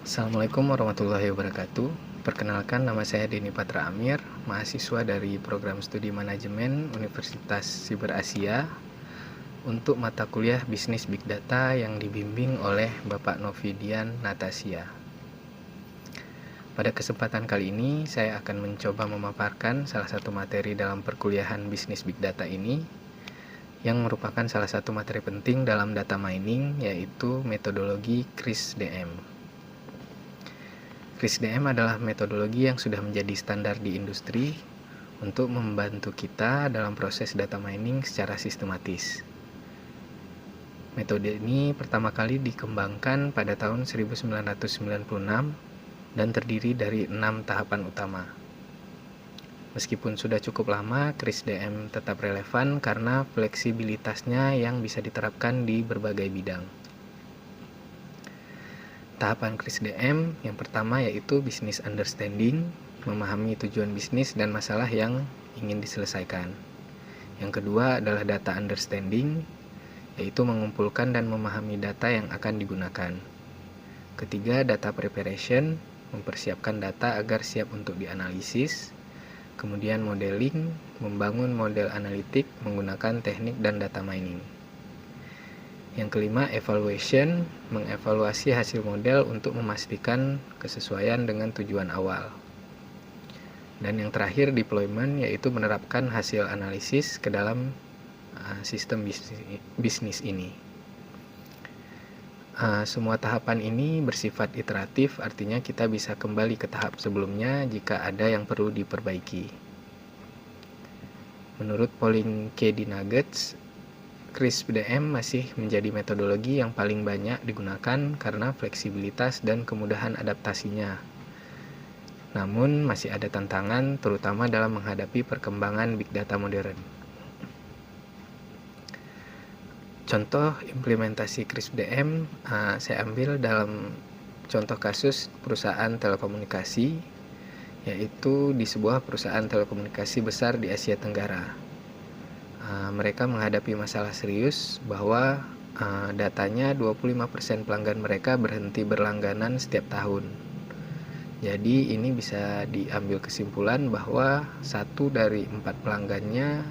Assalamualaikum warahmatullahi wabarakatuh. Perkenalkan, nama saya Denny Patra Amir, mahasiswa dari Program Studi Manajemen Universitas Siber Asia untuk mata kuliah Bisnis Big Data yang dibimbing oleh Bapak Novidian Natasia. Pada kesempatan kali ini, saya akan mencoba memaparkan salah satu materi dalam perkuliahan Bisnis Big Data ini, yang merupakan salah satu materi penting dalam data mining, yaitu metodologi CRISP-DM. CRISP-DM adalah metodologi yang sudah menjadi standar di industri untuk membantu kita dalam proses data mining secara sistematis. Metode ini pertama kali dikembangkan pada tahun 1996 dan terdiri dari 6 tahapan utama. Meskipun sudah cukup lama, CRISP-DM tetap relevan karena fleksibilitasnya yang bisa diterapkan di berbagai bidang. Tahapan CRISP-DM yang pertama yaitu Business Understanding, memahami tujuan bisnis dan masalah yang ingin diselesaikan. Yang kedua adalah Data Understanding, yaitu mengumpulkan dan memahami data yang akan digunakan. Ketiga, Data Preparation, mempersiapkan data agar siap untuk dianalisis. Kemudian Modeling, membangun model analitik menggunakan teknik dan data mining. Yang kelima, Evaluation, mengevaluasi hasil model untuk memastikan kesesuaian dengan tujuan awal. Dan yang terakhir, Deployment, yaitu menerapkan hasil analisis ke dalam sistem bisnis ini. Semua tahapan ini bersifat iteratif, artinya kita bisa kembali ke tahap sebelumnya jika ada yang perlu diperbaiki. Menurut polling KD Nuggets, CRISP-DM masih menjadi metodologi yang paling banyak digunakan karena fleksibilitas dan kemudahan adaptasinya. Namun masih ada tantangan, terutama dalam menghadapi perkembangan Big Data modern. Contoh implementasi CRISP-DM saya ambil dalam contoh kasus perusahaan telekomunikasi, yaitu di sebuah perusahaan telekomunikasi besar di Asia Tenggara. Mereka menghadapi masalah serius bahwa datanya 25% pelanggan mereka berhenti berlangganan setiap tahun. Jadi ini bisa diambil kesimpulan bahwa 1 dari 4 pelanggannya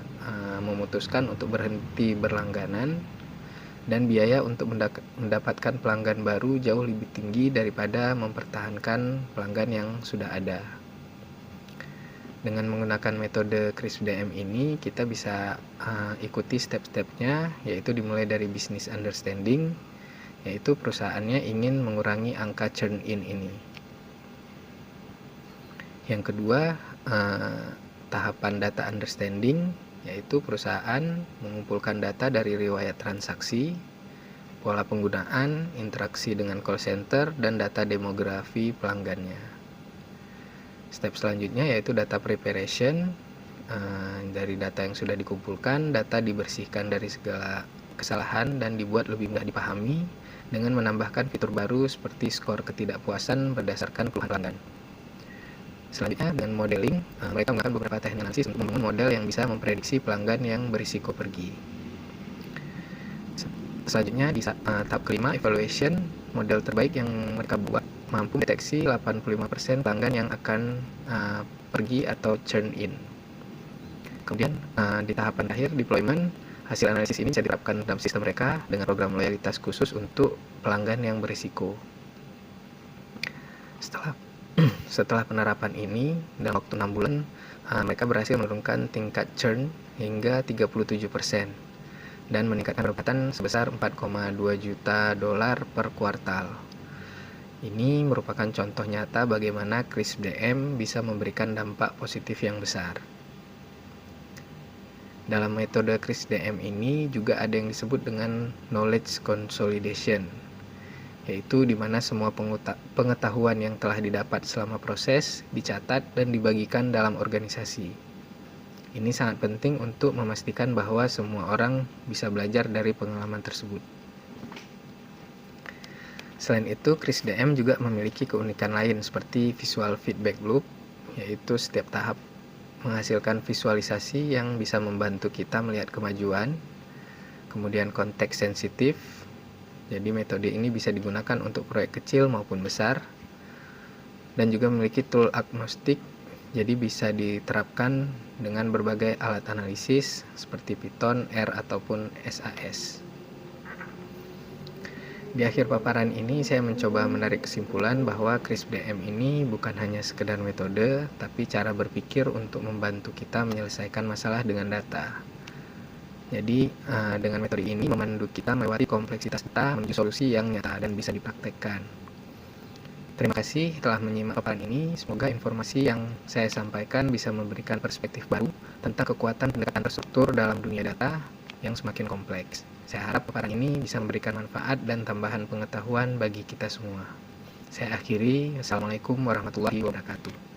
memutuskan untuk berhenti berlangganan, dan biaya untuk mendapatkan pelanggan baru jauh lebih tinggi daripada mempertahankan pelanggan yang sudah ada. Dengan menggunakan metode CRISP-DM ini, kita bisa ikuti step-stepnya, yaitu dimulai dari Business Understanding, yaitu perusahaannya ingin mengurangi angka churn in ini. Yang kedua, tahapan Data Understanding, yaitu perusahaan mengumpulkan data dari riwayat transaksi, pola penggunaan, interaksi dengan call center, dan data demografi pelanggannya. Step selanjutnya yaitu Data Preparation. Dari data yang sudah dikumpulkan, data dibersihkan dari segala kesalahan dan dibuat lebih mudah dipahami dengan menambahkan fitur baru seperti skor ketidakpuasan berdasarkan keluhan pelanggan. Selanjutnya, dengan modeling, mereka menggunakan beberapa teknik analisis untuk membangun model yang bisa memprediksi pelanggan yang berisiko pergi. Selanjutnya, di tahap kelima, Evaluation, model terbaik yang mereka buat mampu mendeteksi 85% pelanggan yang akan pergi atau churn in. Kemudian, di tahapan akhir, Deployment, hasil analisis ini bisa diterapkan dalam sistem mereka dengan program loyalitas khusus untuk pelanggan yang berisiko. Setelah penerapan ini, dalam waktu 6 bulan, mereka berhasil menurunkan tingkat churn hingga 37% dan meningkatkan pendapatan sebesar $4,2 juta per kuartal. Ini merupakan contoh nyata bagaimana CRISP-DM bisa memberikan dampak positif yang besar. Dalam metode CRISP-DM ini juga ada yang disebut dengan knowledge consolidation, yaitu di mana semua pengetahuan yang telah didapat selama proses dicatat dan dibagikan dalam organisasi. Ini sangat penting untuk memastikan bahwa semua orang bisa belajar dari pengalaman tersebut. Selain itu, CRISP-DM juga memiliki keunikan lain seperti visual feedback loop, yaitu setiap tahap menghasilkan visualisasi yang bisa membantu kita melihat kemajuan. Kemudian konteks sensitif, jadi metode ini bisa digunakan untuk proyek kecil maupun besar. dan juga memiliki tool agnostik, jadi bisa diterapkan dengan berbagai alat analisis seperti Python, R, ataupun SAS. Di akhir paparan ini saya mencoba menarik kesimpulan bahwa CRISP-DM ini bukan hanya sekedar metode, tapi cara berpikir untuk membantu kita menyelesaikan masalah dengan data. Jadi dengan metode ini memandu kita melewati kompleksitas data menuju solusi yang nyata dan bisa dipraktekkan. Terima kasih telah menyimak paparan ini. Semoga informasi yang saya sampaikan bisa memberikan perspektif baru tentang kekuatan pendekatan terstruktur dalam dunia data yang semakin kompleks. Saya harap paparan ini bisa memberikan manfaat dan tambahan pengetahuan bagi kita semua. Saya akhiri. Assalamualaikum warahmatullahi wabarakatuh.